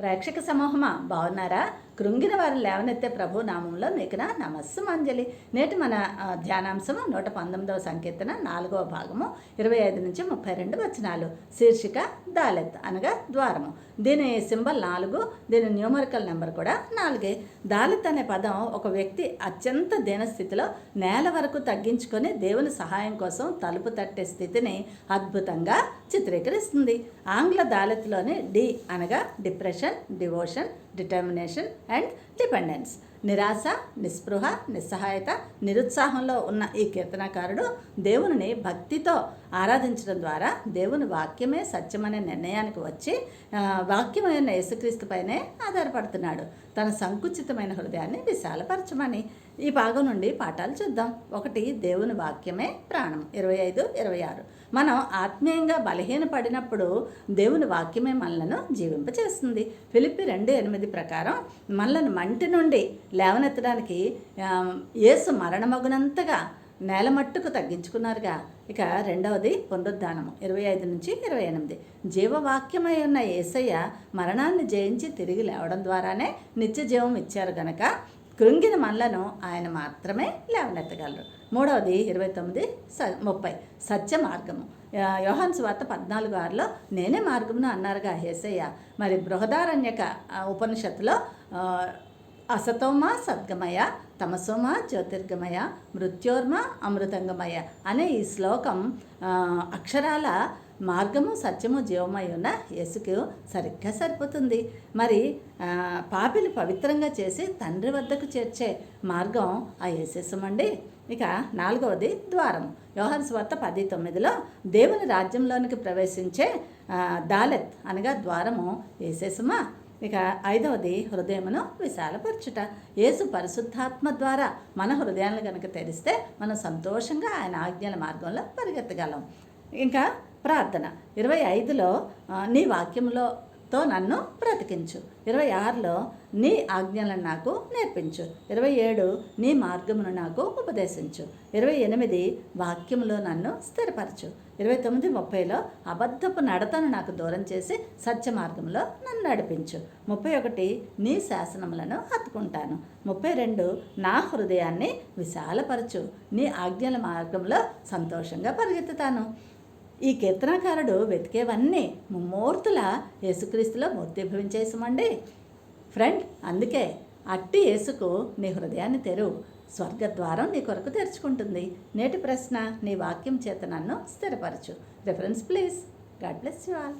ప్రేక్షక సమూహమా బాగున్నారా? కృంగిన వారిని లేవనెత్తే ప్రభు నామంలో మీకు నా నమస్సుమాంజలి. నేటి మన ధ్యానాంశము 119వ సంకీర్తన 4వ భాగము 25 నుంచి 32 వచనాలు. శీర్షిక దాలెత్ అనగా ద్వారము. దీని సింబల్ 4, దీని న్యూమరికల్ నెంబర్ కూడా 4. దాలెత్ అనే పదం ఒక వ్యక్తి అత్యంత దీనస్థితిలో నేల వరకు తగ్గించుకొని దేవుని సహాయం కోసం తలుపు తట్టే స్థితిని అద్భుతంగా చిత్రీకరిస్తుంది. ఆంగ్ల దాలెత్లోని డి అనగా depression, devotion, determination and dependence. నిరాశ, నిస్పృహ, నిస్సహాయత, నిరుత్సాహంలో ఉన్న ఈ కీర్తనకారుడు దేవుని భక్తితో ఆరాధించడం ద్వారా దేవుని వాక్యమే సత్యమనే నిర్ణయానికి వచ్చి వాక్యమైన యేసుక్రీస్తు పైనే ఆధారపడుతున్నాడు. తన సంకుచితమైన హృదయాన్ని విశాలపరచమని ఈ భాగం నుండి పాఠాలు చూద్దాం. 1, దేవుని వాక్యమే ప్రాణం. 25, 26. మనం ఆత్మీయంగా బలహీనపడినప్పుడు దేవుని వాక్యమే మనలను జీవింపచేస్తుంది. ఫిలిప్పి 2:8 ప్రకారం మనలను మంటి నుండి లేవనెత్తడానికి యేసు మరణమగునంతగా నేలమట్టుకు తగ్గించుకున్నారుగా. ఇక రెండవది పునరుద్ధానము. 25 నుంచి 28. జీవవాక్యమై ఉన్న యేసయ్య మరణాన్ని జయించి తిరిగి లేవడం ద్వారానే నిత్య జీవం ఇచ్చారు గనక కృంగిన మనలను ఆయన మాత్రమే లేవనెత్తగలరు. మూడవది 29:30 సత్య మార్గము. యోహాను సువార్త 14:6లో నేనే మార్గమును అన్నారుగా యేసయ్య. మరి బృహదారణ్యక ఉపనిషత్తులో అసతోమ సద్గమయ, తమసోమ జ్యోతిర్గమయ, మృత్యోర్మ అమృతంగమయ అనే ఈ శ్లోకం అక్షరాల మార్గము, సత్యము, జీవమై ఉన్న యేసుకు సరిగ్గా సరిపోతుంది. మరి పాపిని పవిత్రంగా చేసి తండ్రి వద్దకు చేర్చే మార్గం ఆ యేసేసమండి. ఇక 4వది ద్వారం. యోహాను సువార్త 10:9లో దేవుని రాజ్యంలోనికి ప్రవేశించే దాలెత్ అనగా ద్వారము యేసేసమా. ఇక 5వది హృదయమును విశాలపరచుట. యేసు పరిశుద్ధాత్మ ద్వారా మన హృదయాలను కనుక తెరిస్తే మనం సంతోషంగా ఆయన ఆజ్ఞల మార్గంలో పరిగెత్తగలం. ఇంకా ప్రార్థన. 25లో నీ వాక్యంతో నన్ను బ్రతికించు. 26లో నీ ఆజ్ఞలను నాకు నేర్పించు. 27 నీ మార్గమును నాకు ఉపదేశించు. 28 వాక్యములో నన్ను స్థిరపరచు. 29, 30లో అబద్ధపు నడతను నాకు దూరం చేసి సత్య మార్గంలో నన్ను నడిపించు. 31 నీ శాసనములను హత్తుకుంటాను. 32 నా హృదయాన్ని విశాలపరచు. నీ ఆజ్ఞల మార్గంలో సంతోషంగా పరిగెత్తుతాను. ఈ కీర్తనకారుడు వెతికేవన్నీ ముమ్మూర్తుల యేసుక్రీస్తులో మూర్తిభవించేసమండి. ఫ్రెండ్, అందుకే అట్టి యేసుకు నీ హృదయాన్ని తెరువు. స్వర్గద్వారం నీ కొరకు తెరుచుకుంటుంది. నేటి ప్రశ్న, నీ వాక్యం చేత నన్ను స్థిరపరచు. Reference please. God bless you all.